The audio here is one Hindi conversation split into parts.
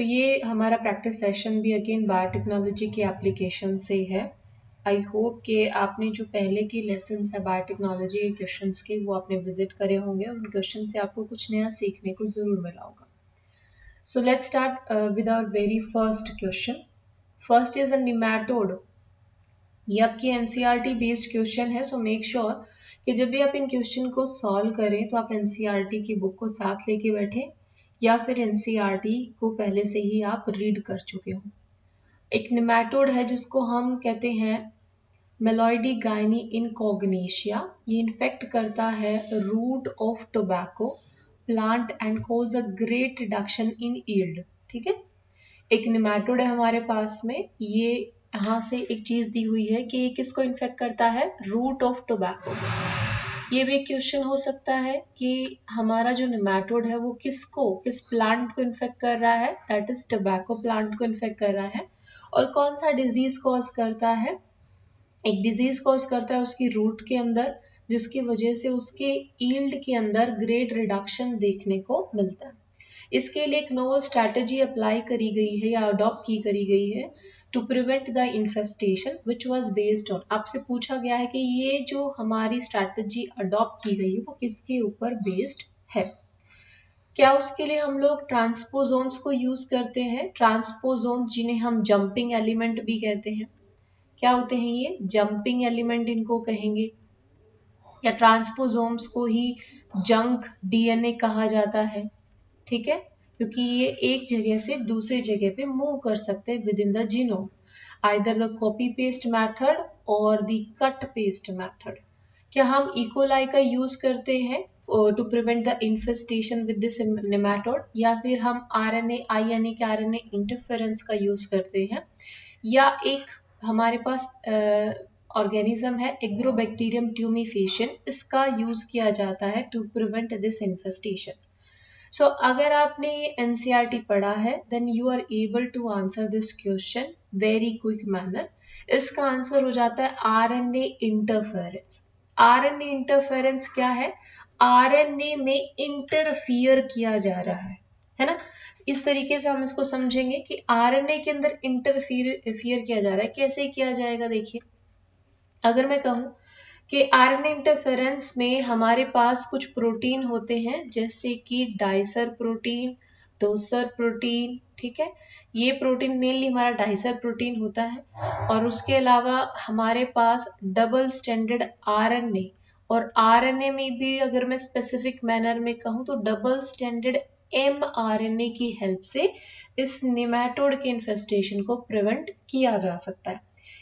ये हमारा प्रैक्टिस सेशन भी अगेन बायोटेक्नोलॉजी की एप्लीकेशन से है। आई होप कि आपने जो पहले के लेसन्स है बायोटेक्नोलॉजी के क्वेश्चंस के वो आपने विजिट करे होंगे और उन क्वेश्चन से आपको कुछ नया सीखने को ज़रूर मिला होगा। So let's start with our very first question. First is a nematode. ये आपकी एनसीईआरटी बेस्ड क्वेश्चन है, सो मेक श्योर कि जब भी आप इन क्वेश्चन को सॉल्व करें तो आप एनसीईआरटी की बुक को साथ लेके बैठें या फिर एनसीईआरटी को पहले से ही आप रीड कर चुके हो। एक निमैटोड है जिसको हम कहते हैं मेलॉइडीगाइनी इनकॉग्निशिया। ये इन्फेक्ट करता है root of tobacco plant and cause a great reduction in yield. ठीक है, एक निमैटोड है हमारे पास में। ये यहाँ से एक चीज दी हुई है कि ये किसको इन्फेक्ट करता है, रूट ऑफ टोबैको। ये भी एक क्वेश्चन हो सकता है कि हमारा जो निमैटोड है वो किस प्लांट को इन्फेक्ट कर रहा है, दैट इज टोबैको प्लांट को इन्फेक्ट कर रहा है। और कौन सा डिजीज कॉज करता है, एक डिजीज कॉज करता है उसकी रूट के अंदर, जिसकी वजह से उसके यील्ड के अंदर ग्रेट रिडक्शन देखने को मिलता है। इसके लिए एक नोवल स्ट्रैटेजी अप्लाई करी गई है या अडॉप्ट करी गई है to prevent the infestation which was based on. आपसे पूछा गया है कि ये जो हमारी स्ट्रैटेजी अडॉप्ट की गई है वो किसके ऊपर बेस्ड है। क्या उसके लिए हम लोग ट्रांसपोजोन्स को यूज करते हैं। ट्रांसपोजोन्स जिन्हें हम जंपिंग एलिमेंट भी कहते हैं। क्या होते हैं ये, जंपिंग एलिमेंट इनको कहेंगे, या ट्रांसपोजोम्स को ही जंक डीएनए कहा जाता है। ठीक है, क्योंकि ये एक जगह से दूसरी जगह पे मूव कर सकते हैं within the genome, either the copy paste method और द कट पेस्ट मेथड। क्या हम इकोलाई का यूज करते हैं to prevent the infestation with this nematode, या फिर हम आरएनए यानी कि आरएनए इंटरफेरेंस का यूज करते हैं, या एक हमारे पास ऑर्गेनिज्म है एग्रोबैक्टीरियम ट्यूमिफेशियन, इसका यूज किया जाता है to prevent this infestation. So अगर आपने ये एनसीईआरटी पढ़ा है then you are able to answer this question very quick manner. इसका आंसर हो जाता है आरएनए इंटरफेरेंस। आरएनए इंटरफेरेंस क्या है, आरएनए में इंटरफियर किया जा रहा है ना। इस तरीके से हम इसको समझेंगे कि आरएनए के अंदर इंटरफियर किया जा रहा है। कैसे किया जाएगा, देखिए अगर मैं कहूं कि आरएनए इंटरफेरेंस में हमारे पास कुछ प्रोटीन होते हैं जैसे कि डाइसर प्रोटीन, डोसर प्रोटीन। ठीक है, ये प्रोटीन मेनली हमारा डाइसर प्रोटीन होता है। और उसके अलावा हमारे पास डबल स्टैंडर्ड आरएनए, और आरएनए में भी अगर मैं स्पेसिफिक मैनर में कहूं तो डबल स्टैंडर्ड एमआरएनए की हेल्प से इस नेमाटोड के इन्फेस्टेशन को प्रिवेंट किया जा सकता है।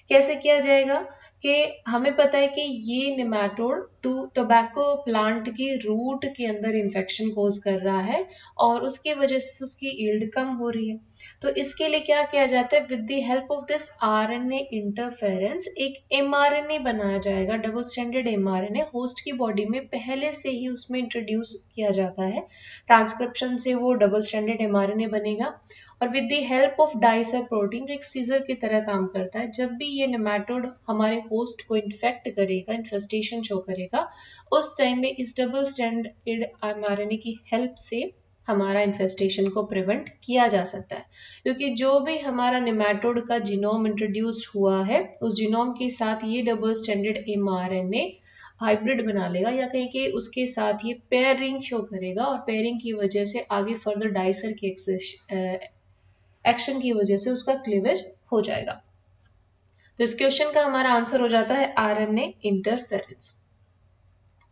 कैसे किया जाएगा कि हमें पता है कि ये नेमाटोड टोबैको प्लांट की रूट के अंदर इन्फेक्शन कोज कर रहा है और उसकी वजह से उसकी यील्ड कम हो रही है। तो इसके लिए क्या किया जाता है, with the help of this RNA interference एक एमआरएनए बनाया जाएगा, डबल स्टैंडर्ड एमआरएनए होस्ट की बॉडी में पहले से ही उसमें इंट्रोड्यूस किया जाता है। ट्रांसक्रिप्शन से वो डबल स्टैंडर्ड एमआरएनए बनेगा और with the help of dicer protein जो एक सीजर की तरह काम करता है, जब भी ये नेमाटोड हमारे होस्ट को इन्फेक्ट करेगा, इन्फेस्टेशन शो करेगा, उस टाइम में इस डबल स्टैंडर्ड एमआरएनए की हेल्प से हमारा इन्फेस्टेशन को प्रिवेंट किया जा सकता है। क्योंकि जो भी हमारा नेमाटोड का जीनोम इंट्रोड्यूस्ड हुआ है उस जीनोम के साथ ये डबल स्टैंडर्ड एमआरएनए हाइब्रिड बना लेगा, या कहीं के उसके साथ ये पेयरिंग शो करेगा और पेयरिंग की वजह से आगे फर्दर डाइसर की एक्शन की वजह से उसका क्लीवेज हो जाएगा। तो इस क्वेश्चन का हमारा आंसर हो जाता है आरएनए इंटरफेरेंस।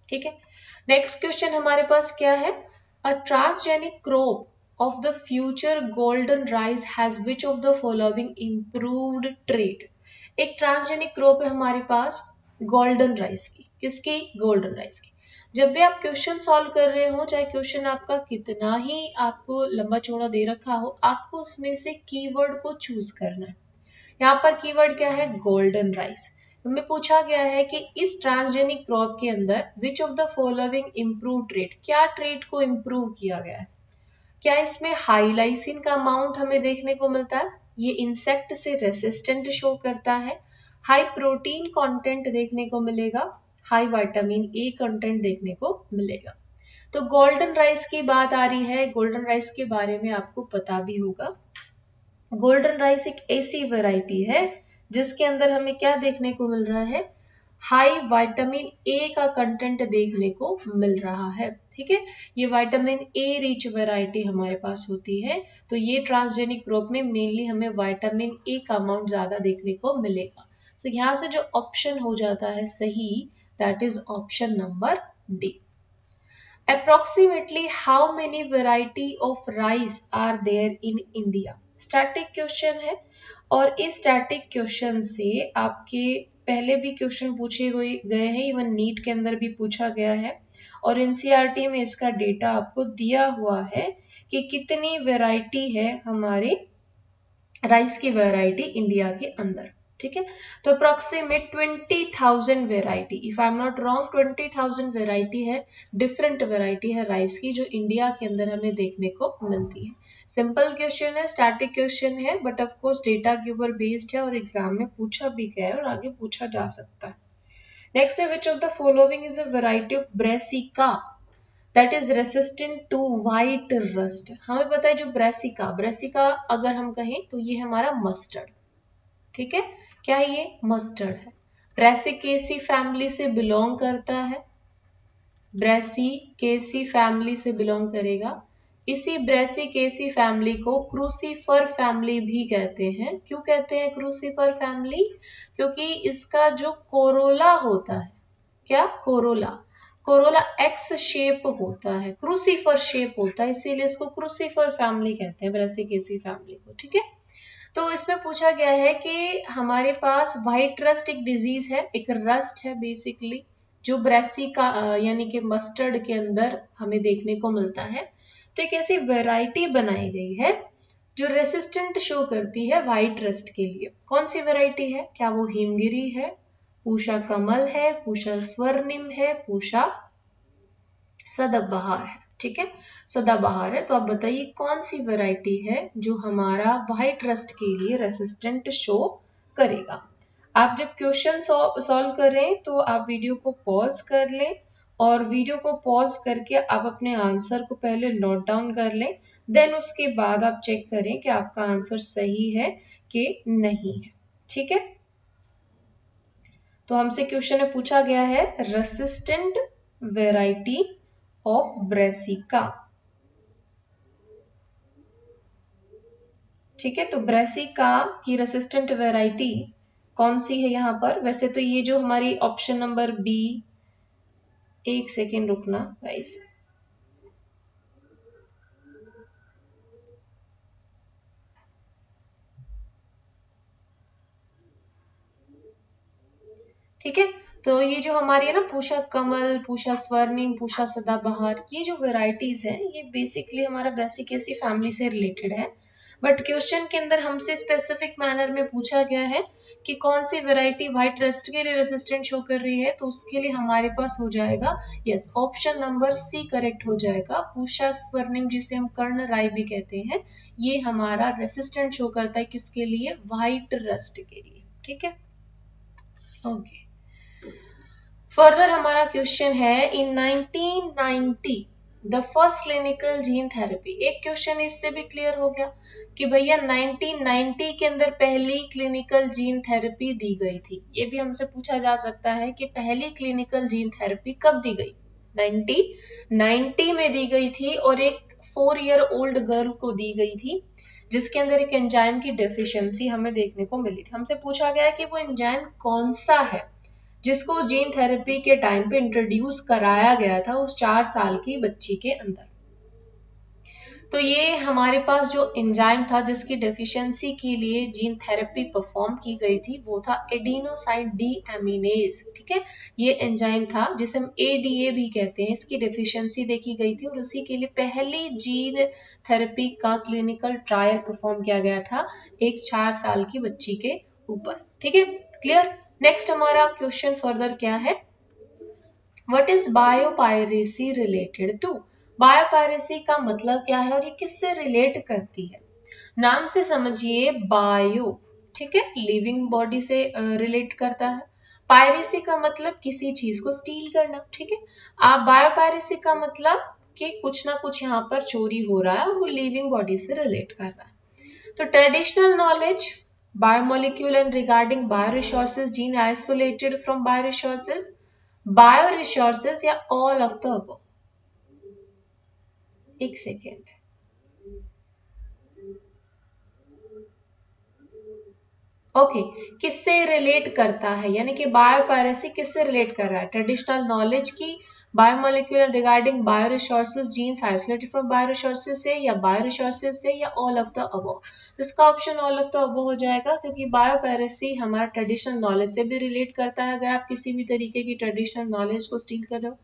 ठीक है, नेक्स्ट क्वेश्चन हमारे पास क्या है, अ transgenic crop of the future golden rice has which of the following improved trait. एक ट्रांसजेनिक क्रॉप है हमारे पास गोल्डन राइस की, किसकी, गोल्डन राइस की। जब भी आप क्वेश्चन सॉल्व कर रहे हो, चाहे क्वेश्चन आपका कितना ही आपको लंबा चौड़ा दे रखा हो, आपको उसमें से कीवर्ड को चूज करना है। यहाँ पर कीवर्ड क्या है, गोल्डन राइस। हमें पूछा गया है कि इस ट्रांसजेनिक क्रॉप के अंदर विच of the following improve trait, क्या ट्रेट को इम्प्रूव किया गया है। क्या इसमें हाई लाइसिन का अमाउंट हमें देखने को मिलता है, ये इंसेक्ट से रेसिस्टेंट शो करता है। हाई प्रोटीन कंटेंट देखने को मिलेगा, हाई विटामिन ए कंटेंट देखने को मिलेगा। तो गोल्डन राइस की बात आ रही है। गोल्डन राइस के बारे में आपको पता भी होगा। गोल्डन राइस एक ऐसी वैरायटी है जिसके अंदर हमें क्या देखने को मिल रहा है, हाई विटामिन ए का कंटेंट देखने को मिल रहा है। ठीक है, ये विटामिन ए रिच वैरायटी हमारे पास होती है। तो ये ट्रांसजेनिक क्रॉप में मेनली हमें विटामिन ए का अमाउंट ज्यादा देखने को मिलेगा। तो यहाँ से जो ऑप्शन हो जाता है सही, that is option number D. Approximately how many variety of rice are there in India? Static question है और इस स्टैटिक क्वेश्चन से आपके पहले भी क्वेश्चन पूछे गए हैं, इवन नीट के अंदर भी पूछा गया है और एनसीईआरटी में इसका डेटा आपको दिया हुआ है कि कितनी वैरायटी है हमारे राइस की वैरायटी इंडिया के अंदर। ठीक है, तो approximate 20,000 variety, if I am not wrong 20,000 variety है, डिफरेंट वेराइटी है राइस की जो इंडिया के अंदर हमें देखने को मिलती है। सिंपल क्वेश्चन है, स्टैटिक क्वेश्चन है, बट ऑफ कोर्स डेटा के ऊपर बेस्ड है और एग्जाम में पूछा भी गया है और आगे पूछा जा सकता है। नेक्स्ट है, which of the following is a variety of brassica that is resistant to white rust. हमें पता है जो ब्रेसिका, ब्रेसिका अगर हम कहें तो ये हमारा मस्टर्ड। ठीक है, क्या है ये, मस्टर्ड है। ब्रेसिकेसी फैमिली से बिलोंग करता है, ब्रेसिकेसी फैमिली से बिलोंग करेगा। इसी ब्रेसिकेसी फैमिली को क्रूसीफर फैमिली भी कहते हैं। क्यों कहते हैं क्रूसीफर फैमिली? क्योंकि इसका जो कोरोला होता है, क्या कोरोला, कोरोला एक्स शेप होता है, क्रूसीफर शेप होता है, इसीलिए इसको क्रूसीफर फैमिली कहते हैं, ब्रेसिकेसी फैमिली को। ठीक है, तो इसमें पूछा गया है कि हमारे पास व्हाइट रस्ट एक डिजीज है, एक रस्ट है बेसिकली, जो ब्रेसिका यानी कि मस्टर्ड के अंदर हमें देखने को मिलता है। तो एक ऐसी वैरायटी बनाई गई है जो रेसिस्टेंट शो करती है व्हाइट रस्ट के लिए। कौन सी वैरायटी है? क्या वो हिमगिरी है, पूषा कमल है, पूषा स्वर्णिम है, पूषा सदाबहार है? ठीक है, सदाबहार है। तो आप बताइए कौन सी वैरायटी है जो हमारा व्हाइट रस्ट के लिए रेसिस्टेंट शो करेगा। आप जब क्वेश्चन सॉल्व करें तो आप वीडियो को पॉज कर लें और वीडियो को पॉज करके आप अपने आंसर को पहले नोट डाउन कर लें, देन उसके बाद आप चेक करें कि आपका आंसर सही है कि नहीं है। ठीक है, तो हमसे क्वेश्चन में पूछा गया है रेसिस्टेंट वेराइटी ऑफ ब्रेसिका। ठीक है, तो ब्रेसिका की रेसिस्टेंट वेराइटी कौन सी है यहाँ पर? वैसे तो ये जो हमारी ऑप्शन नंबर बी, एक सेकेंड रुकना गाइस, ठीक है, तो ये जो हमारी है ना पूषा कमल, पूषा स्वर्णिम, पूषा सदाबहार, ये जो वेराइटीज हैं ये बेसिकली हमारा ब्रेसिकेसी फैमिली से रिलेटेड है। बट क्वेश्चन के अंदर हमसे स्पेसिफिक मैनर में पूछा गया है कि कौन सी वेराइटी व्हाइट रस्ट के लिए रेसिस्टेंट शो कर रही है, तो उसके लिए हमारे पास हो जाएगा yes option number C correct हो जाएगा। पूषा स्वर्णिम जिसे हम कर्ण राई भी कहते हैं, ये हमारा रेसिस्टेंट शो करता है किसके लिए? व्हाइट रस्ट के लिए। ठीक है, ओके। फर्दर हमारा क्वेश्चन है, इन 1990 the first clinical gene therapy. एक क्वेश्चन इससे भी क्लियर हो गया कि भैया 1990 के अंदर पहली क्लिनिकल जीन थेरेपी दी गई थी। ये भी हमसे पूछा जा सकता है कि पहली क्लिनिकल जीन थेरेपी कब दी गई? 1990 में दी गई थी और एक 4 ईयर ओल्ड गर्ल को दी गई थी जिसके अंदर एक एंजाइम की डेफिशिएंसी हमें देखने को मिली थी। हमसे पूछा गया कि वो एंजाइम कौन सा है जिसको जीन थेरेपी के टाइम पे इंट्रोड्यूस कराया गया था उस 4 साल की बच्ची के अंदर। तो ये हमारे पास जो एंजाइम था जिसकी डेफिशिएंसी के लिए जीन थेरेपी परफॉर्म की गई थी वो था एडिनोसाइन डी एमिनेज। ठीक है, ये एंजाइम था जिसे हम एडीए भी कहते हैं, इसकी डेफिशिएंसी देखी गई थी और उसी के लिए पहली जीन थेरेपी का क्लिनिकल ट्रायल परफॉर्म किया गया था एक 4 साल की बच्ची के ऊपर। ठीक है, क्लियर। नेक्स्ट हमारा क्वेश्चन फर्दर क्या है, what is biopiracy related to? Biopiracy का मतलब क्या है और ये किससे रिलेट करती है? नाम से समझिए बायो, ठीक है, लिविंग बॉडी से रिलेट करता है। पायरेसी का मतलब किसी चीज को स्टील करना। ठीक है, आप बायोपायरेसी का मतलब कि कुछ ना कुछ यहाँ पर चोरी हो रहा है और वो लिविंग बॉडी से रिलेट कर रहा है। तो traditional knowledge, biomolecule and regarding bioresources, gene isolated from bioresources, bioresources या ऑल ऑफ द अबव। एक सेकेंड, ओके किससे रिलेट करता है, यानी कि बायोपायरेसी किससे रिलेट कर रहा है, ट्रेडिशनल नॉलेज की, biomolecular regarding बायोरिसोर्सेज, jeans isolated from बायोरिसोर्सेज से, या बायोरिसोर्सेज से, या ऑल ऑफ द अबव। तो इसका option all of the above हो जाएगा, क्योंकि बायोपायरेसी हमारा ट्रेडिशनल नॉलेज से भी रिलेट करता है। अगर आप किसी भी तरीके की ट्रेडिशनल नॉलेज को स्टील कर रहे हो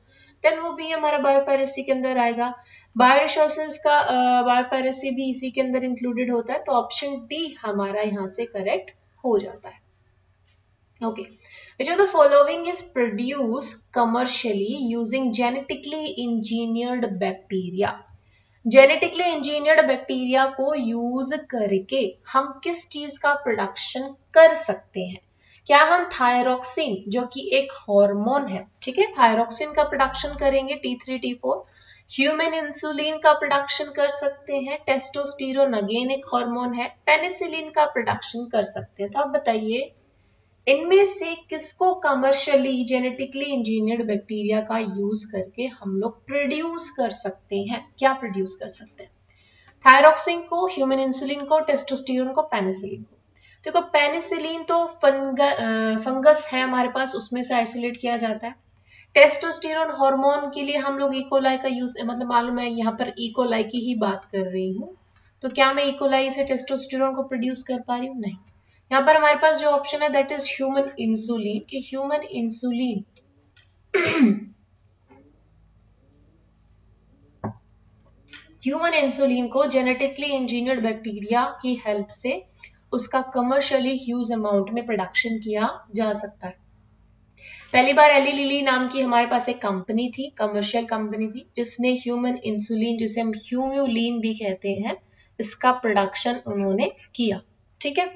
देन वो भी हमारा बायोपायरेसी के अंदर आएगा। बायोरिसोर्सेज का बायोपायरेसी भी इसी के अंदर इंक्लूडेड होता है, तो ऑप्शन डी हमारा यहाँ से करेक्ट हो जाता है। Okay, which of the following is produced commercially using genetically engineered bacteria? Genetically engineered bacteria को यूज करके हम किस चीज का प्रोडक्शन कर सकते हैं? क्या हम थायरोक्सिन, जो कि एक हार्मोन है, ठीक है, थायरोक्सिन का प्रोडक्शन करेंगे, T3 T4, ह्यूमन इंसुलिन का प्रोडक्शन कर सकते हैं, टेस्टोस्टेरोन अगेन एक हार्मोन है, पेनिसिलिन का प्रोडक्शन कर सकते हैं। तो आप बताइए इनमें से किसको कमर्शियली जेनेटिकली इंजीनियर्ड बैक्टीरिया का यूज करके हम लोग प्रोड्यूस कर सकते हैं? क्या प्रोड्यूस कर सकते हैं? थायरोक्सिन को, ह्यूमन इंसुलिन को, टेस्टोस्टेरोन को, पेनिसिलिन को। देखो पेनिसिलिन तो फंगस है हमारे पास, उसमें से आइसोलेट किया जाता है। टेस्टोस्टेरोन हार्मोन के लिए हम लोग इकोलाई का यूज, मतलब मालूम है यहाँ पर इकोलाई की ही बात कर रही हूँ, तो क्या मैं इकोलाई से टेस्टोस्टेरोन को प्रोड्यूस कर पा रही हूँ? नहीं। यहाँ पर हमारे पास जो ऑप्शन है दैट इज ह्यूमन इंसुलिन, कि ह्यूमन इंसुलिन ह्यूमन इंसुलिन को जेनेटिकली इंजीनियर्ड बैक्टीरिया की हेल्प से उसका कमर्शियली ह्यूज अमाउंट में प्रोडक्शन किया जा सकता है। पहली बार एली लिली नाम की हमारे पास एक कंपनी थी, कमर्शियल कंपनी थी, जिसने ह्यूमन इंसुलिन, जिसे हम ह्यूम्यूलिन भी कहते हैं, इसका प्रोडक्शन उन्होंने किया। ठीक है,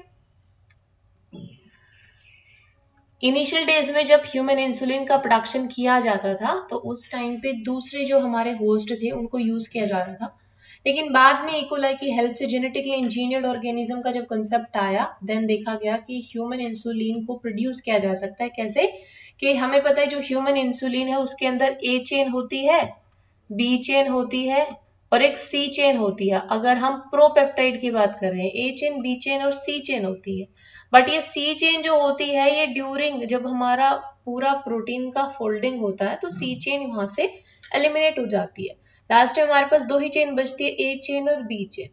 इनिशियल डेज में जब ह्यूमन इंसुलिन का प्रोडक्शन किया जाता था तो उस टाइम पे दूसरे जो हमारे होस्ट थे उनको यूज किया जा रहा था, लेकिन बाद में इकोलाई की हेल्प से जेनेटिकली इंजीनियर्ड ऑर्गेनिज्म का जब कंसेप्ट आया देन देखा गया कि ह्यूमन इंसुलिन को प्रोड्यूस किया जा सकता है। कैसे? कि हमें पता है जो ह्यूमन इंसुलिन है उसके अंदर ए चेन होती है, बी चेन होती है और एक सी चेन होती है। अगर हम प्रोपेप्टाइड की बात कर रहे हैं, ए चेन, बी चेन और सी चेन होती है, बट ये सी चेन जो होती है ये ड्यूरिंग जब हमारा पूरा प्रोटीन का फोल्डिंग होता है तो सी चेन वहां से एलिमिनेट हो जाती है। लास्ट में हमारे पास दो ही चेन बचती है, ए चेन और बी चेन।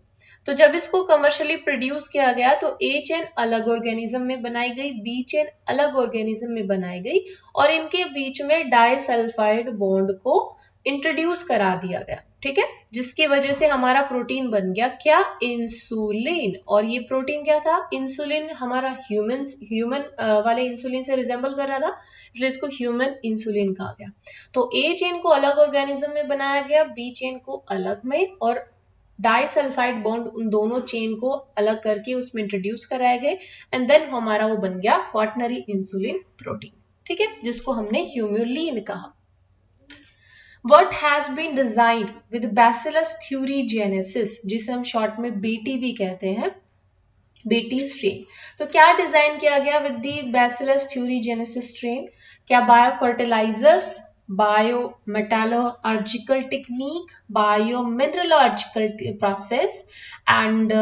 तो जब इसको कमर्शियली प्रोड्यूस किया गया तो ए चेन अलग ऑर्गेनिज्म में बनाई गई, बी चेन अलग ऑर्गेनिज्म में बनाई गई और इनके बीच में डाइसल्फाइड बॉन्ड को इंट्रोड्यूस करा दिया गया। ठीक है, जिसकी वजह से हमारा प्रोटीन बन गया क्या? इंसुलिन। और ये प्रोटीन क्या था? इंसुलिन। हमारा ह्यूमन वाले इंसुलिन से रिजेंबल कर रहा था, इसलिए इसको ह्यूमन इंसुलिन कहा गया। तो ए चेन को अलग ऑर्गेनिज्म में बनाया गया, बी चेन को अलग में, और डाइसल्फाइड बॉन्ड उन दोनों चेन को अलग करके उसमें इंट्रोड्यूस कराए गए एंड देन हमारा वो बन गया क्वाटरनरी इंसुलिन प्रोटीन। ठीक है, जिसको हमने ह्यूम्यूलिन कहा। What has been designed with Bacillus thuringiensis, जिसे हम शॉर्ट में BT भी कहते हैं, BT स्ट्रेन। तो क्या डिजाइन किया गया with the Bacillus thuringiensis strain? क्या bio fertilisers, bio metallurgical technique, bio mineralogical process and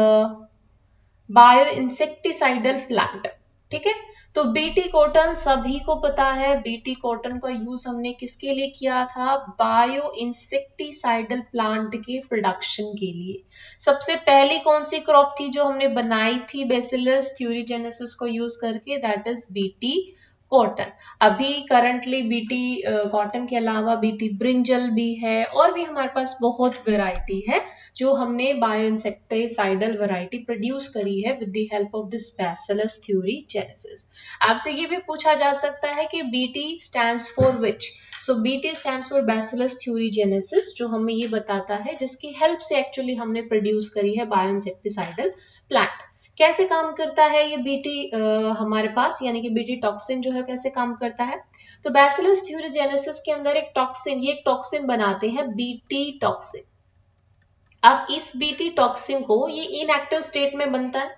bio insecticidal plant. ठीक है, तो बीटी कॉटन सभी को पता है, बीटी कॉटन का यूज हमने किसके लिए किया था? बायो इंसेक्टिसाइडल प्लांट के प्रोडक्शन के लिए। सबसे पहली कौन सी क्रॉप थी जो हमने बनाई थी बैसिलस थ्यूरिजेनेसिस को यूज करके? That is BT cotton. अभी करंटली बीटी कॉटन के अलावा बीटी ब्रिंजल भी है और भी हमारे पास बहुत वैरायटी है जो हमने बायो इंसेक्टिसाइडल वैरायटी प्रोड्यूस करी है with the help of this bacillus thuringiensis. आपसे ये भी पूछा जा सकता है कि BT stands for which? So BT stands for bacillus thuringiensis, जो हमें ये बताता है जिसकी हेल्प से एक्चुअली हमने प्रोड्यूस करी है बायो इंसेक्टिसाइडल प्लांट। कैसे काम करता है ये बीटी हमारे पास, यानी कि बीटी टॉक्सिन जो है कैसे काम करता है। तो बैसिलस थ्यूरोजेनेसिस के अंदर एक टॉक्सिन बनाते हैं बीटी टॉक्सिन। अब इस बीटी टॉक्सिन को ये इनएक्टिव स्टेट में बनता है,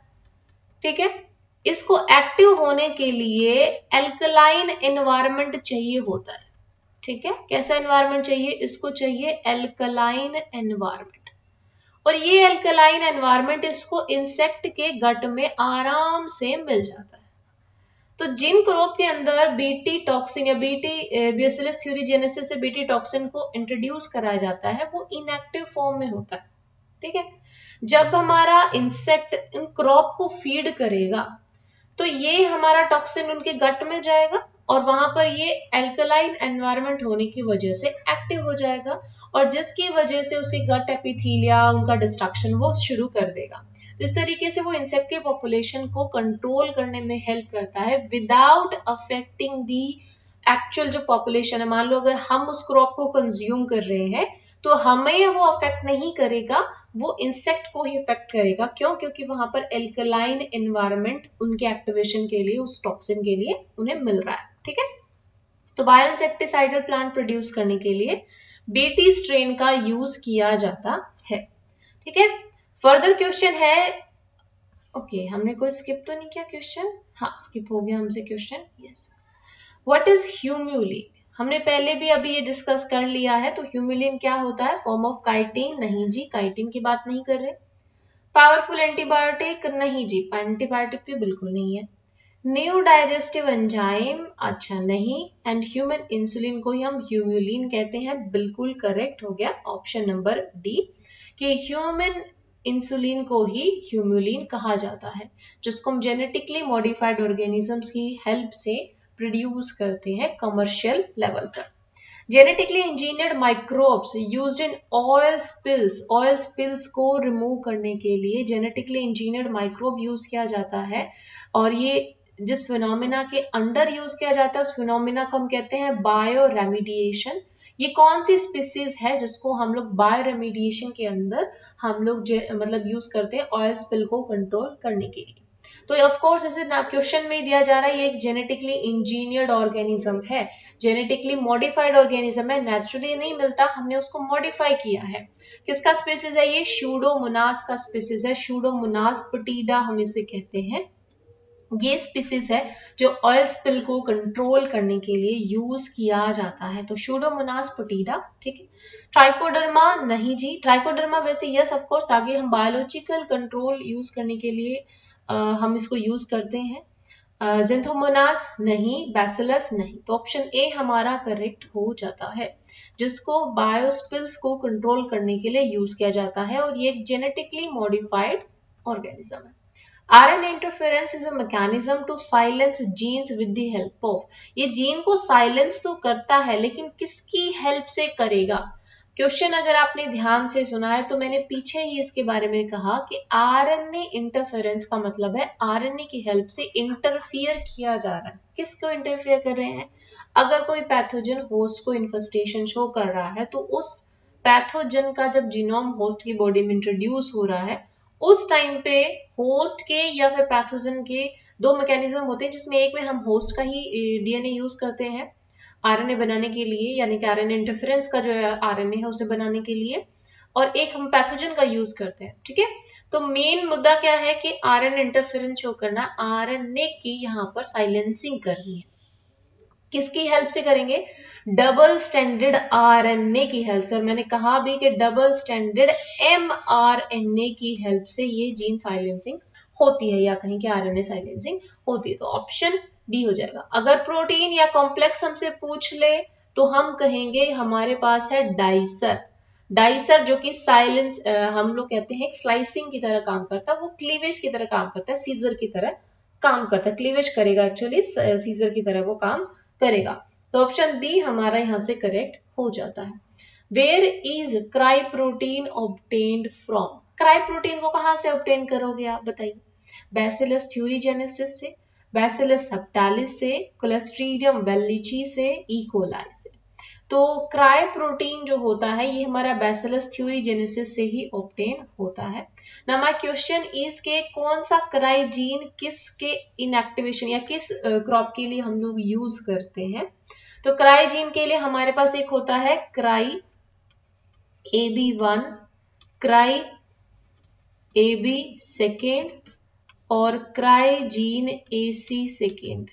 ठीक है। इसको एक्टिव होने के लिए एल्कलाइन एनवायरनमेंट चाहिए होता है, ठीक है। कैसा एनवायरनमेंट चाहिए, इसको चाहिए एल्कलाइन एनवायरनमेंट। और ये एल्कलाइन एनवायरनमेंट इसको इंसेक्ट के गट में आराम से मिल जाता है। तो जिन क्रॉप के अंदर बीटी टॉक्सिन या बैसिलस थ्यूरोजेनेसिस से बीटी टॉक्सिन को इंट्रोड्यूस कराया जाता है वो इनएक्टिव फॉर्म में होता है, ठीक है। जब हमारा इंसेक्ट इन क्रॉप को फीड करेगा तो ये हमारा टॉक्सिन उनके गट में जाएगा और वहां पर ये एल्कलाइन एनवायरनमेंट होने की वजह से एक्टिव हो जाएगा और जिसकी वजह से उसके गट एपिथीलिया उनका डिस्ट्रक्शन वो शुरू कर देगा। तो इस तरीके से वो इंसेक्ट की पॉपुलेशन को कंट्रोल करने में हेल्प करता है विदाउट अफेक्टिंग दी एक्चुअल जो पॉपुलेशन है। मान लो अगर हम उस क्रॉप को कंज्यूम कर रहे हैं तो हमें वो अफेक्ट नहीं करेगा, वो इंसेक्ट को ही इफेक्ट करेगा। क्यों? क्योंकि वहां पर एल्कलाइन एनवायरनमेंट उनके एक्टिवेशन के लिए, उस टॉक्सिन के लिए उन्हें मिल रहा है, ठीक है। तो बायोइंसेक्टिसाइडल प्लांट प्रोड्यूस करने के लिए बीटी स्ट्रेन का यूज किया जाता है, ठीक है। फर्दर क्वेश्चन है, ओके हमने कोई स्किप तो नहीं किया क्वेश्चन, हाँ स्किप हो गया हमसे question, yes. What is Humulin? हमने पहले भी अभी ये डिस्कस कर लिया है। तो ह्यूम्यूलिन क्या होता है? Form of chitin? नहीं जी, काइटिन की बात नहीं कर रहे। Powerful antibiotic? नहीं जी, एंटीबायोटिक तो बिल्कुल नहीं है। New digestive enzyme? अच्छा नहीं। एंड ह्यूमन इंसुलिन को ही हम ह्यूम्यूलिन कहते हैं, बिल्कुल करेक्ट हो गया ऑप्शन नंबर डी कि ह्यूमन इंसुलिन को ही ह्यूम्यूलिन कहा जाता है, जिसको हम जेनेटिकली मॉडिफाइड ऑर्गेनिजम्स की हेल्प से प्रोड्यूस करते हैं कमर्शियल लेवल पर। Genetically engineered microbes used in oil spills को रिमूव करने के लिए जेनेटिकली इंजीनियर्ड माइक्रोब यूज किया जाता है और ये जिस फिनोमिना के अंडर यूज किया जाता है उस फिनोमिना को हम कहते हैं बायो रेमिडिएशन। ये कौन सी स्पीसीज है जिसको हम लोग बायो रेमिडिएशन के अंदर हम लोग मतलब यूज करते हैं ऑयल स्पिल को कंट्रोल करने के लिए। तो ऑफ कोर्स इसे क्वेश्चन में दिया जा रहा है, ये एक जेनेटिकली इंजीनियर्ड ऑर्गेनिज्म है, जेनेटिकली मॉडिफाइड ऑर्गेनिज्म है, नेचुरली नहीं मिलता, हमने उसको मॉडिफाई किया है। किसका स्पीसीज है ये? स्यूडोमोनास का स्पीसीज है, स्यूडोमोनास पटीडा हम इसे कहते हैं। ये स्पीसीज है जो ऑयल स्पिल को कंट्रोल करने के लिए यूज किया जाता है। तो स्यूडोमोनास पटीडा, ठीक है। ट्राइकोडर्मा? नहीं जी, ट्राइकोडर्मा वैसे यस ऑफ कोर्स आगे हम बायोलॉजिकल कंट्रोल यूज करने के लिए हम इसको यूज करते हैं। जिंथोमोनास? नहीं। बैसिलस? नहीं। तो ऑप्शन ए हमारा करेक्ट हो जाता है, जिसको बायोस्पिल्स को कंट्रोल करने के लिए यूज किया जाता है और ये एक जेनेटिकली मॉडिफाइड ऑर्गेनिज्म है। RNA interference is a mechanism to silence genes with the help of. ये जीन को साइलेंस तो करता है लेकिन किसकी हेल्प से करेगा? क्वेश्चन अगर आपने ध्यान से सुना है तो मैंने पीछे ही इसके बारे में कहा कि RNA इंटरफेरेंस का मतलब है RNA की हेल्प से इंटरफियर किया जा रहा है। किसको इंटरफियर कर रहे हैं? अगर कोई पैथोजन होस्ट को इन्फेस्टेशन शो कर रहा है तो उस पैथोजन का जब जीनोम होस्ट की बॉडी में इंट्रोड्यूस हो रहा है उस टाइम पे होस्ट के या फिर पैथोजन के दो मैकेनिज्म होते हैं, जिसमें एक में हम होस्ट का ही DNA यूज करते हैं आरएनए बनाने के लिए, यानी कि आरएनए इंटरफेरेंस का जो आरएनए है उसे बनाने के लिए, और एक हम पैथोजन का यूज करते हैं, ठीक है। तो मेन मुद्दा क्या है कि आरएनए इंटरफेरेंस शो करना, आरएनए की यहाँ पर साइलेंसिंग करनी है। किसकी हेल्प से करेंगे? डबल स्टैंडर्ड आरएनए की हेल्प से। और मैंने कहा भी कि डबल स्टैंडर्ड mRNA की हेल्प से ये जीन साइलेंसिंग होती है या कहीं के आरएनए साइलेंसिंग होती है। तो ऑप्शन डी हो जाएगा। अगर प्रोटीन या कॉम्प्लेक्स हमसे पूछ ले तो हम कहेंगे हमारे पास है डाइसर। डाइसर जो कि साइलेंस हम लोग कहते हैं स्लाइसिंग की तरह काम करता है, वो क्लीवेज की तरह काम करता है, सीजर की तरह काम करता है, क्लीवेज करेगा एक्चुअली, सीजर की तरह वो काम करेगा। तो ऑप्शन बी हमारा यहां से करेक्ट हो जाता है। Where is cry protein obtained from? Cry protein को कहां से ऑब्टेन करोगे आप बताइए? बैसिलस थ्यूरिजेनेसिस से, बैसिलस सबटालिस से, क्लोस्ट्रीडियम वेलिची से, ई कोलाई से। तो क्राई प्रोटीन जो होता है ये हमारा बैसिलस थ्यूरीजेनेसिस से ही ऑब्टेन होता है। ना माय क्वेश्चन इज के कौन सा क्राई जीन किसके इनएक्टिवेशन या किस क्रॉप के लिए हम लोग यूज करते हैं। तो क्राई जीन के लिए हमारे पास एक होता है cry AB1, cry AB second और क्राई जीन AC सेकेंड।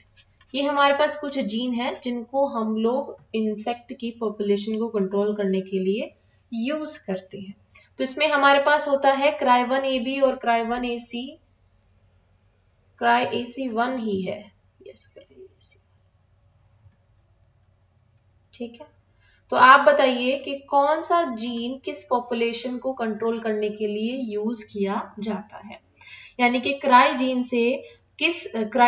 ये हमारे पास कुछ जीन है जिनको हम लोग इंसेक्ट की पॉपुलेशन को कंट्रोल करने के लिए यूज करते हैं। तो इसमें हमारे पास होता है क्राई1AB और क्राई1AC, क्राई AC1 ही है, यस क्राई AC, ठीक है। तो आप बताइए कि कौन सा जीन किस पॉपुलेशन को कंट्रोल करने के लिए यूज किया जाता है। यानी कि क्राई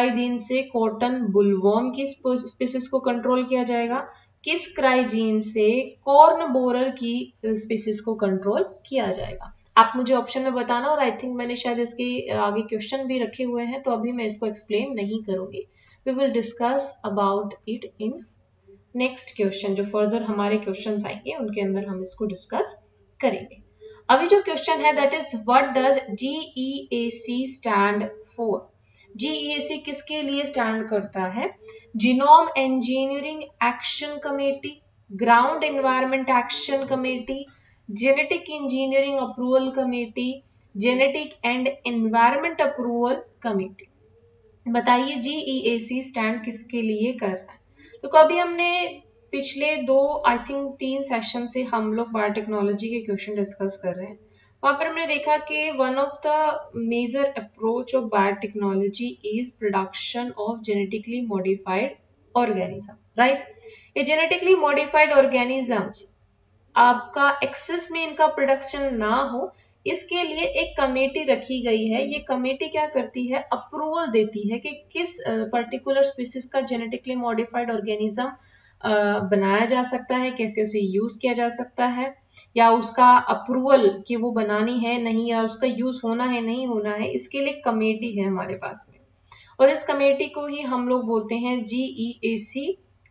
जीन से कॉटन बुलवॉर्म की स्पीसीज को कंट्रोल किया जाएगा, किस क्राई जीन से कॉर्न बोरर की स्पीसीज को कंट्रोल किया जाएगा। आप मुझे ऑप्शन में बताना, और आई थिंक मैंने शायद इसके आगे क्वेश्चन भी रखे हुए हैं, तो अभी मैं इसको एक्सप्लेन नहीं करूंगी। We will discuss about it in next question, जो फर्दर हमारे क्वेश्चंस आएंगे उनके अंदर हम इसको डिस्कस करेंगे। अभी जो क्वेश्चन है that is what does GEAC stand for. GEAC किसके लिए स्टैंड करता है? Genome engineering action committee, ground environment action committee, genetic engineering approval committee, genetic and environment approval committee. बताइए GEAC स्टैंड किसके लिए कर रहा है। तो कभी हमने पिछले दो आई थिंक 3 सेशन से हम लोग बायोटेक्नोलॉजी के क्वेश्चन डिस्कस कर रहे हैं। वहां पर हमने देखा कि one of the major approach of biotechnology is production of genetically modified organism, right. ये जेनेटिकली मॉडिफाइड ऑर्गेनिजम्स आपका एक्सेस में इनका प्रोडक्शन ना हो, इसके लिए एक कमेटी रखी गई है। ये कमेटी क्या करती है? अप्रूवल देती है कि किस पर्टिकुलर स्पीसीज का जेनेटिकली मॉडिफाइड ऑर्गेनिज्म बनाया जा सकता है, कैसे उसे यूज किया जा सकता है, या उसका अप्रूवल कि वो बनानी है नहीं, या उसका यूज होना है नहीं होना है। इसके लिए कमेटी है हमारे पास में, और इस कमेटी को ही हम लोग बोलते हैं GEAC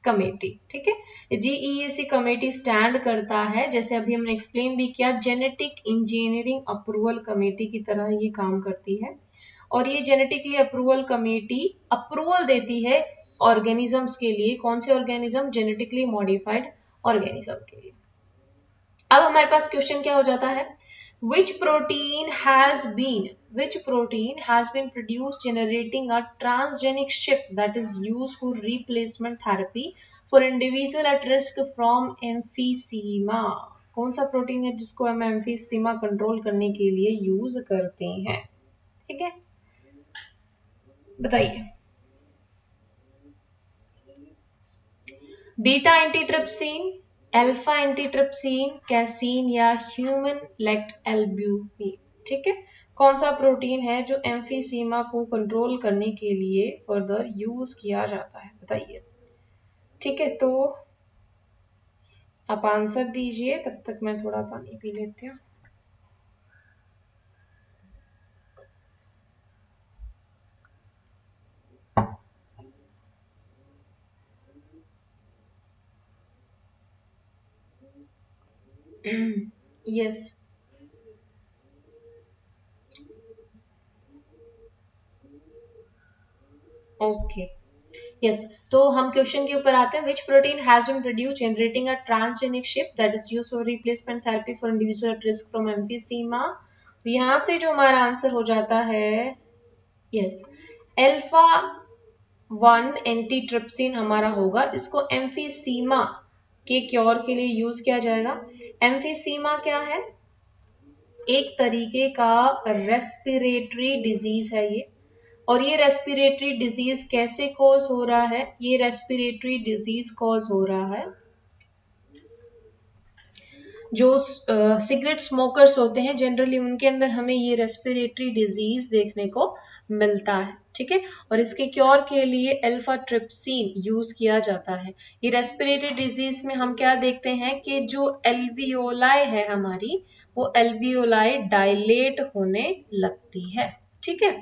कमेटी, ठीक है। GEAC कमेटी स्टैंड करता है, जैसे अभी हमने एक्सप्लेन भी किया, जेनेटिक इंजीनियरिंग अप्रूवल कमेटी की तरह ये काम करती है। और ये जेनेटिकली अप्रूवल कमेटी अप्रूवल देती है ऑर्गेनिजम्स के लिए। कौन से ऑर्गेनिज्म? जेनेटिकली मॉडिफाइड ऑर्गेनिज्म के लिए। अब हमारे पास क्वेश्चन क्या हो जाता है? which protein has been produced generating a transgenic shift that is used for replacement therapy for individual at risk from emphysema। कौन सा प्रोटीन है जिसको हम एम्फीसीमा कंट्रोल करने के लिए यूज करते हैं? ठीक है, बताइए। Beta antitrypsin, alpha antitrypsin, casein या ह्यूमन लेक्ट एल्ब्यूमिन। ठीक है, कौन सा प्रोटीन है जो एम्फीसीमा को कंट्रोल करने के लिए फर्दर यूज किया जाता है? बताइए। ठीक है, तो आप आंसर दीजिए, तब तक मैं थोड़ा पानी पी लेती हूँ। Yes, okay, yes. तो हम क्वेश्चन के ऊपर आते हैं। Which protein has been produced generating a transgenic shift that is used for replacement therapy for individual at risk from emphysema. यहाँ से जो हमारा आंसर हो जाता है, यस, अल्फा 1 एंटीट्रिप्सिन हमारा होगा। इसको एम्फीसीमा के क्योर के लिए यूज किया जाएगा। एम्फीसीमा क्या है? एक तरीके का रेस्पिरेटरी डिजीज है ये। और ये रेस्पिरेटरी डिजीज कैसे कॉज हो रहा है? ये रेस्पिरेटरी डिजीज कॉज हो रहा है, जो सिगरेट स्मोकर्स होते हैं जनरली उनके अंदर हमें ये रेस्पिरेटरी डिजीज देखने को मिलता है। ठीक है, और इसके क्योर के लिए अल्फा ट्रिप्सिन यूज किया जाता है। ये रेस्पिरेटरी डिजीज में हम क्या देखते हैं कि जो एल्वियोलाई है हमारी, वो एल्वियोलाई डायलेट होने लगती है। ठीक है,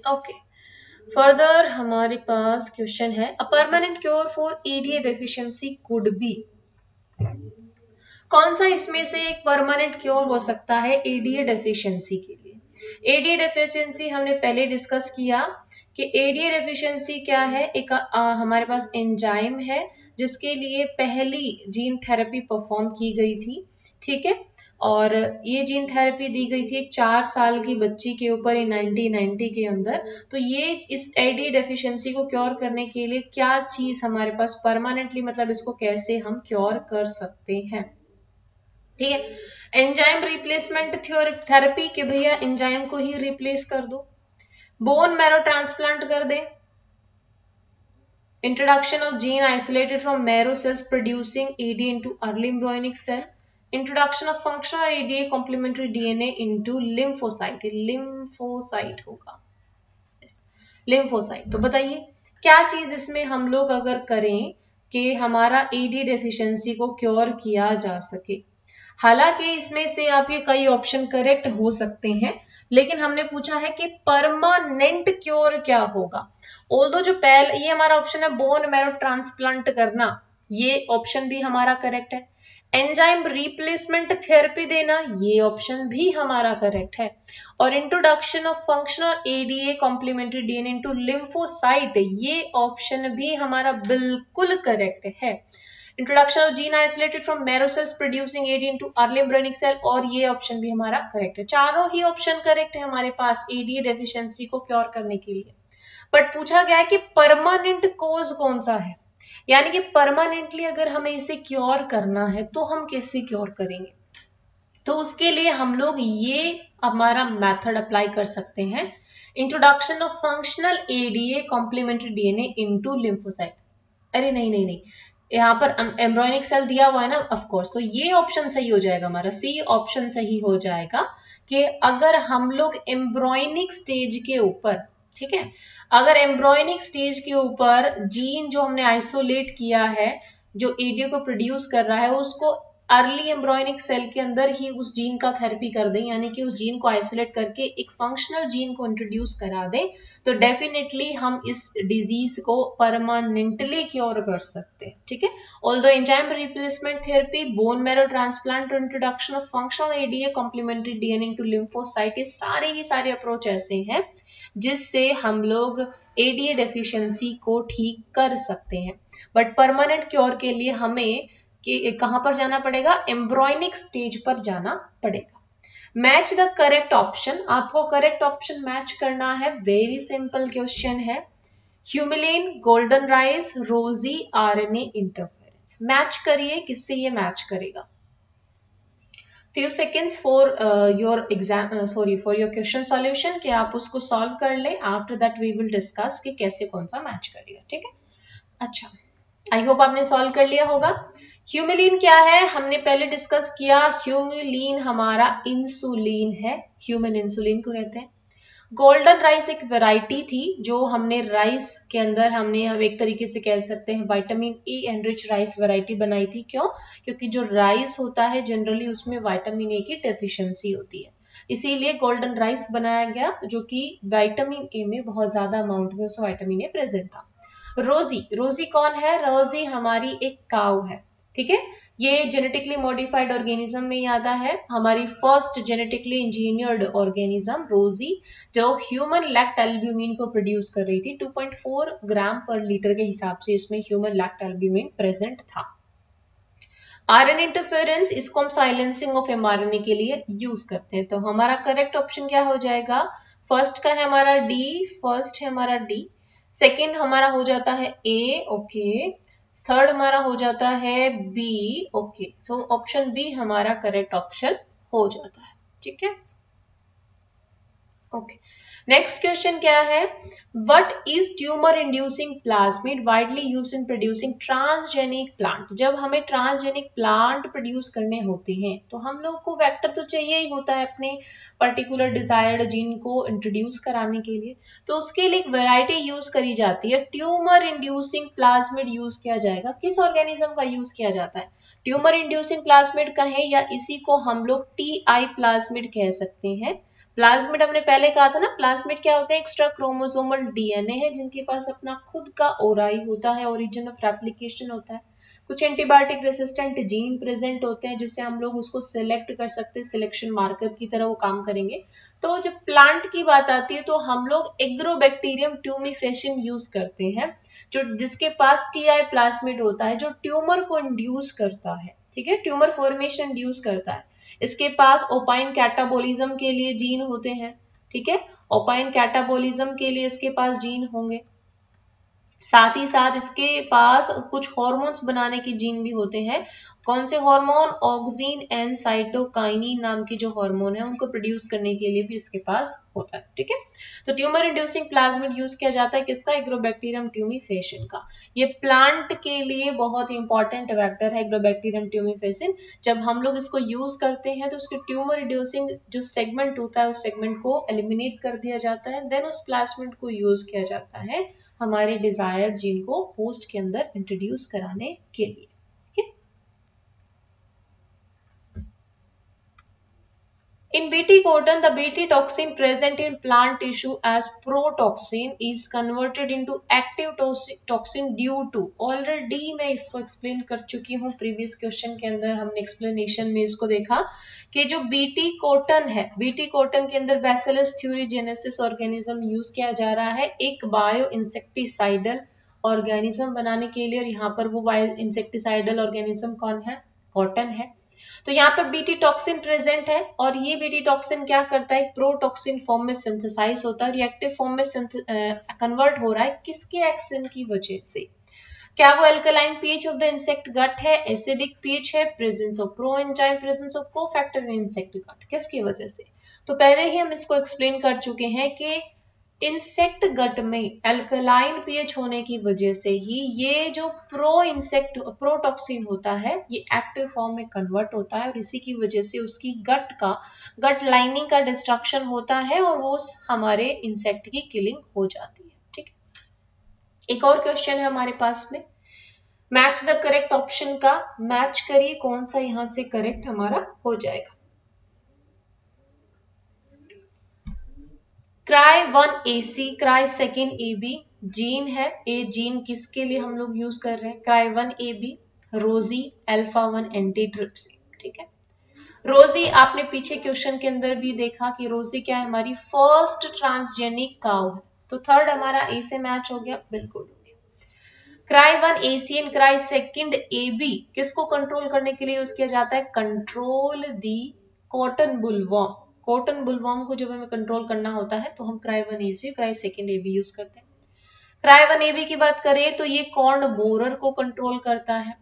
ओके। फर्दर हमारे पास क्वेश्चन है, a permanent cure for ADA deficiency could be. कौन सा इसमें से एक परमानेंट क्योर हो सकता है एडीए डेफिशिएंसी के लिए? एडीए डेफिशिएंसी हमने पहले डिस्कस किया कि एडीए डेफिशिएंसी क्या है, एक हमारे पास एंजाइम है जिसके लिए पहली जीन थेरेपी परफॉर्म की गई थी, ठीक है, और ये जीन थेरेपी दी गई थी एक 4 साल की बच्ची के ऊपर 1990 के अंदर। तो ये इस एडीए डेफिशिएंसी को क्योर करने के लिए क्या चीज हमारे पास परमानेंटली, मतलब इसको कैसे हम क्योर कर सकते हैं, ठीक है। एंजाइम रिप्लेसमेंट थेरेपी के भैया एंजाइम को ही रिप्लेस कर दो, बोन मैरो ट्रांसप्लांट कर दे, introduction of gene isolated from marrow cells producing ADA into early embryonic cell, introduction of functional ADA complementary DNA into lymphocyte, lymphocyte होगा, लिम्फोसाइट। तो बताइए क्या चीज इसमें हम लोग अगर करें कि हमारा एडी डेफिशिएंसी को क्योर किया जा सके। हालांकि इसमें से आपके कई ऑप्शन करेक्ट हो सकते हैं, लेकिन हमने पूछा है कि परमानेंट क्योर क्या होगा। ऑल्दो जो पहले ये हमारा ऑप्शन है बोन मैरो ट्रांसप्लांट करना, ये ऑप्शन भी हमारा करेक्ट है। एंजाइम रिप्लेसमेंट थेरेपी देना, ये ऑप्शन भी हमारा करेक्ट है। और introduction of functional ADA complementary DNA into lymphocyte, ये ऑप्शन भी हमारा बिल्कुल करेक्ट है। Introduction of gene isolated from marrow cells producing ADA into early embryonic cell, और ये ऑप्शन भी हमारा करेक्ट है। चारों ही ऑप्शन करेक्ट है हमारे पास एडीए डेफिशिएंसी को क्योर करने के लिए। बट पूछा गया है कि परमानेंट कॉज कौन सा है, यानी कि परमानेंटली अगर हमें इसे क्योर करना है तो हम कैसे क्योर करेंगे। तो उसके लिए हम लोग ये हमारा मेथड अप्लाई कर सकते हैं, introduction of functional ADA complementary DNA into lymphocyte. अरे नहीं नहीं नहीं, यहाँ पर एम्ब्रॉयनिक सेल दिया हुआ है ना, ऑफ कोर्स, तो ये ऑप्शन सही हो जाएगा, हमारा सी ऑप्शन सही हो जाएगा कि अगर हम लोग एम्ब्रॉयनिक स्टेज के ऊपर, ठीक है, अगर एम्ब्रॉयनिक स्टेज के ऊपर जीन जो हमने आइसोलेट किया है, जो एडीए को प्रोड्यूस कर रहा है, उसको अर्ली एम्ब्रॉयनिक सेल के अंदर ही उस जीन का थेरेपी कर दें, यानी कि उस जीन को आइसोलेट करके एक फंक्शनल जीन को इंट्रोड्यूस करा दें, तो डेफिनेटली हम इस डिजीज को परमानेंटली क्योर कर सकते हैं, ठीक है। Although enzyme replacement therapy, bone marrow transplant और introduction of functional ADA complementary DNA into lymphocyte, सारे ही सारे अप्रोच ऐसे हैं जिससे हम लोग एडीए डेफिशिएंसी को ठीक कर सकते हैं। बट परमानेंट क्योर के लिए हमें कि कहां पर जाना पड़ेगा, एम्ब्रॉयनिक स्टेज पर जाना पड़ेगा। मैच द करेक्ट ऑप्शन, आपको करेक्ट ऑप्शन मैच करना है, वेरी सिंपल क्वेश्चन है। ह्यूमिलिन, गोल्डन राइस, रोजी, आरएनए इंटरफेरेंस, मैच करिए, किससे ये मैच करेगा। few seconds for your exam for your question solution कि आप उसको सॉल्व कर ले, after that we will discuss कि कैसे कौन सा मैच करेगा, ठीक है। अच्छा, आई होप आपने सॉल्व कर लिया होगा। ह्यूमिलिन क्या है, हमने पहले डिस्कस किया, ह्यूमिलिन हमारा इंसुलिन है, ह्यूमन इंसुलिन को कहते हैं। गोल्डन राइस एक वैरायटी थी जो हमने राइस के अंदर हमने हम एक तरीके से कह सकते हैं vitamin E enrich rice variety बनाई थी। क्यों? क्योंकि जो राइस होता है जनरली उसमें विटामिन ए की डेफिशिएंसी होती है, इसीलिए गोल्डन राइस बनाया गया, जो कि विटामिन ए में बहुत ज्यादा अमाउंट में उसमें विटामिन ए प्रेजेंट था। रोजी, रोजी कौन है, रोजी हमारी एक काउ है, ठीक है। ये जेनेटिकली मॉडिफाइड ऑर्गेनिज्म में ही आता है, हमारी फर्स्ट जेनेटिकली इंजीनियर्ड ऑर्गेनिज्म रोजी, जो ह्यूमन लैक्ट एल्ब्यूमिन को प्रोड्यूस कर रही थी। 2.4 ग्राम पर लीटर के हिसाब से इसमें ह्यूमन लैक्ट एल्ब्यूमिन प्रेजेंट था। आरएनए इंटरफेरेंस, इसको हम साइलेंसिंग ऑफ एमआरएनए के लिए यूज करते हैं। तो हमारा करेक्ट ऑप्शन क्या हो जाएगा, फर्स्ट का है हमारा डी, फर्स्ट है हमारा डी, सेकेंड हमारा हो जाता है ए, ओके, थर्ड हमारा हो जाता है B, okay, so option B हमारा करेक्ट ऑप्शन हो जाता है, ठीक है, ओके। नेक्स्ट क्वेश्चन क्या है, what is tumour inducing plasmid widely used in producing transgenic plant. जब हमें ट्रांसजेनिक प्लांट प्रोड्यूस करने होते हैं तो हम लोग को वेक्टर तो चाहिए ही होता है अपने पर्टिकुलर डिजायर्ड जीन को इंट्रोड्यूस कराने के लिए, तो उसके लिए एक वेराइटी यूज करी जाती है, ट्यूमर इंड्यूसिंग प्लाज्मिड यूज किया जाएगा। किस ऑर्गेनिज्म का यूज किया जाता है, ट्यूमर इंड्यूसिंग प्लाज्मिड कहें या इसी को हम लोग टीआई प्लाज्मिड कह सकते हैं, प्लाज्मिड हमने पहले कहा था ना, प्लाज्मिड क्या होते हैं, एक्स्ट्रा क्रोमोसोमल डीएनए है जिनके पास अपना खुद का ओराई होता है, ओरिजिन ऑफ रेप्लिकेशन होता है। कुछ एंटीबायोटिक रेसिस्टेंट जीन प्रेजेंट होते हैं जिससे हम लोग उसको सिलेक्ट कर सकते हैं, सिलेक्शन मार्कर की तरह वो काम करेंगे। तो जब प्लांट की बात आती है तो हम लोग एग्रोबैक्टीरियम ट्यूमिफेशियन यूज करते हैं, जो जिसके पास टीआई प्लाज्मिड होता है जो ट्यूमर को इंड्यूस करता है, ठीक है, ट्यूमर फॉर्मेशन इंड्यूस करता है। इसके पास ओपाइन कैटाबोलिज्म के लिए जीन होते हैं, ठीक है, ओपाइन कैटाबोलिज्म के लिए इसके पास जीन होंगे। साथ ही साथ इसके पास कुछ हॉर्मोन्स बनाने के जीन भी होते हैं। कौन से हार्मोन, ऑक्सिन एंड साइटोकाइनिन नाम के जो हार्मोन है उनको प्रोड्यूस करने के लिए भी इसके पास होता है, ठीक है। तो ट्यूमर इंड्यूसिंग प्लाज्मिड यूज किया जाता है किसका, एग्रोबैक्टीरियम ट्यूमिफेशियन का। ये प्लांट के लिए बहुत ही इंपॉर्टेंट वेक्टर है एग्रोबैक्टीरियम ट्यूमिफेशियन। जब हम लोग इसको यूज करते हैं तो उसके ट्यूमर इंड्यूसिंग जो सेगमेंट होता है उस सेगमेंट को एलिमिनेट कर दिया जाता है, देन उस प्लाज्मिड को यूज किया जाता है हमारे डिजायर जीन को होस्ट के अंदर इंट्रोड्यूस कराने के लिए, ठीक है। In Bt cotton, the Bt toxin present in plant tissue as protoxin is converted into active toxin due to, already मैं इसको explain कर चुकी हूँ previous question के अंदर, हमने explanation में इसको देखा कि जो Bt cotton है, Bt cotton के अंदर Bacillus thuringiensis organism यूज किया जा रहा है एक बायो इंसेक्टिसाइडल ऑर्गेनिज्म बनाने के लिए, और यहाँ पर वो बायो इंसेक्टिसाइडल ऑर्गेनिज्म कौन है, कॉटन है। तो यहाँ पर बीटी टॉक्सिन प्रेजेंट है और ये बीटी टॉक्सिन क्या करता है, प्रोटॉक्सिन फॉर्म में सिंथेसाइज होता है, रिएक्टिव फॉर्म में कन्वर्ट हो रहा है किसके एक्शन की वजह से, क्या वो alkaline pH of the insect gut है, एसिडिक पीएच है, presence of proenzyme, presence of cofactor in insect gut, किसकी वजह से। तो पहले ही हम इसको एक्सप्लेन कर चुके हैं कि इंसेक्ट गट में एल्कलाइन पीएच होने की वजह से ही ये जो प्रोटॉक्सिन होता है ये एक्टिव फॉर्म में कन्वर्ट होता है, और इसी की वजह से उसकी गट लाइनिंग का डिस्ट्रक्शन होता है और वो हमारे इंसेक्ट की किलिंग हो जाती है, ठीक है। एक और क्वेश्चन है हमारे पास में, मैच द करेक्ट ऑप्शन का, मैच करिए कौन सा यहां से करेक्ट हमारा हो जाएगा। Cry 1AC, cry 2AB gene है, ए जीन किसके लिए हम लोग यूज कर रहे हैं, क्राई 1AB रोजी अल्फा 1 एंटीट्रिप्सिन, ठीक है। रोजी आपने पीछे क्वेश्चन के अंदर भी देखा कि रोजी क्या है, हमारी फर्स्ट ट्रांसजेनिक काउ है, तो थर्ड हमारा ए से मैच हो गया, बिल्कुल हो गया। Cry 1AC and cry 2AB किसको कंट्रोल करने के लिए यूज किया जाता है, कंट्रोल दी कॉटन बुलवॉर्म, कॉटन बुलवॉर्म को जब हमें कंट्रोल करना होता है तो हम cry 1AC cry 2AB use करते हैं। क्राई 1AB की बात करें तो ये कॉर्न बोरर को कंट्रोल करता है।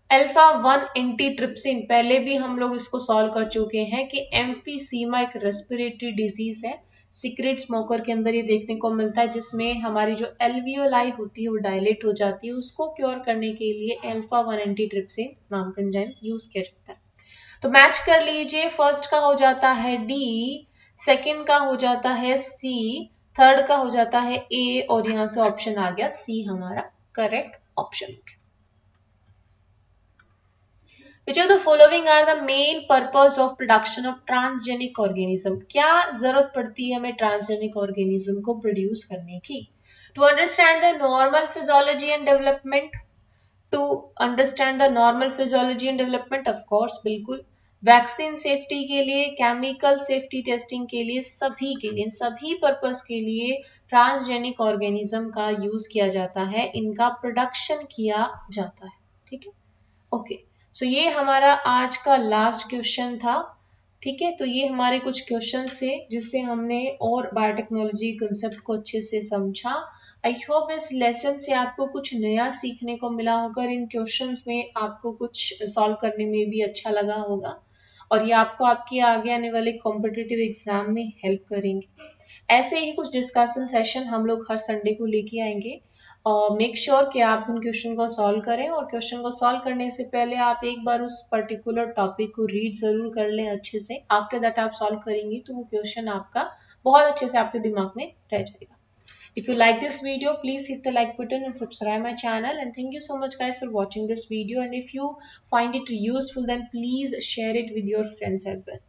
अल्फा 1 एंटीट्रिप्सिन पहले भी हम लोग इसको सॉल्व कर चुके हैं कि एम्फीसीमा एक रेस्पिरेटरी डिजीज है, सिगरेट स्मोकर के अंदर ये देखने को मिलता है जिसमें हमारी जो एल्वियोलाई होती है वो डायलेट हो जाती है, उसको क्योर करने के लिए अल्फा 1 एंटीट्रिप्सिन नाम का एंजाइम यूज किया जाता है। तो मैच कर लीजिए, फर्स्ट का हो जाता है डी, सेकंड का हो जाता है सी, थर्ड का हो जाता है ए, और यहां से ऑप्शन आ गया सी हमारा correct option. Which of the following are the main purpose of production of transgenic organism? क्या जरूरत पड़ती है हमें ट्रांसजेनिक ऑर्गेनिज्म को प्रोड्यूस करने की, to understand the normal physiology and development, to understand the normal physiology and development, of course बिल्कुल, वैक्सीन सेफ्टी के लिए, केमिकल सेफ्टी टेस्टिंग के लिए, सभी के लिए, सभी पर्पस के लिए ट्रांसजेनिक ऑर्गेनिज्म का यूज किया जाता है, इनका प्रोडक्शन किया जाता है, ठीक है, ओके। सो ये हमारा आज का लास्ट क्वेश्चन था, ठीक है। तो ये हमारे कुछ क्वेश्चन थे जिससे हमने और बायोटेक्नोलॉजी कंसेप्ट को अच्छे से समझा। आई होप इस लेसन से आपको कुछ नया सीखने को मिला होगा, इन क्वेश्चंस में आपको कुछ सॉल्व करने में भी अच्छा लगा होगा, और ये आपको आपके आगे आने वाले कॉम्पिटिटिव एग्जाम में हेल्प करेंगे। ऐसे ही कुछ डिस्कशन सेशन हम लोग हर संडे को लेके आएंगे, और मेक श्योर कि आप उन क्वेश्चन को सॉल्व करें, और क्वेश्चन को सॉल्व करने से पहले आप एक बार उस पर्टिकुलर टॉपिक को रीड जरूर कर लें अच्छे से, आफ्टर दैट आप सॉल्व करेंगे तो वो क्वेश्चन आपका बहुत अच्छे से आपके दिमाग में रह जाएगा। If you like this video, please hit the like button and subscribe my channel, and thank you so much guys for watching this video, and if you find it useful then please share it with your friends as well.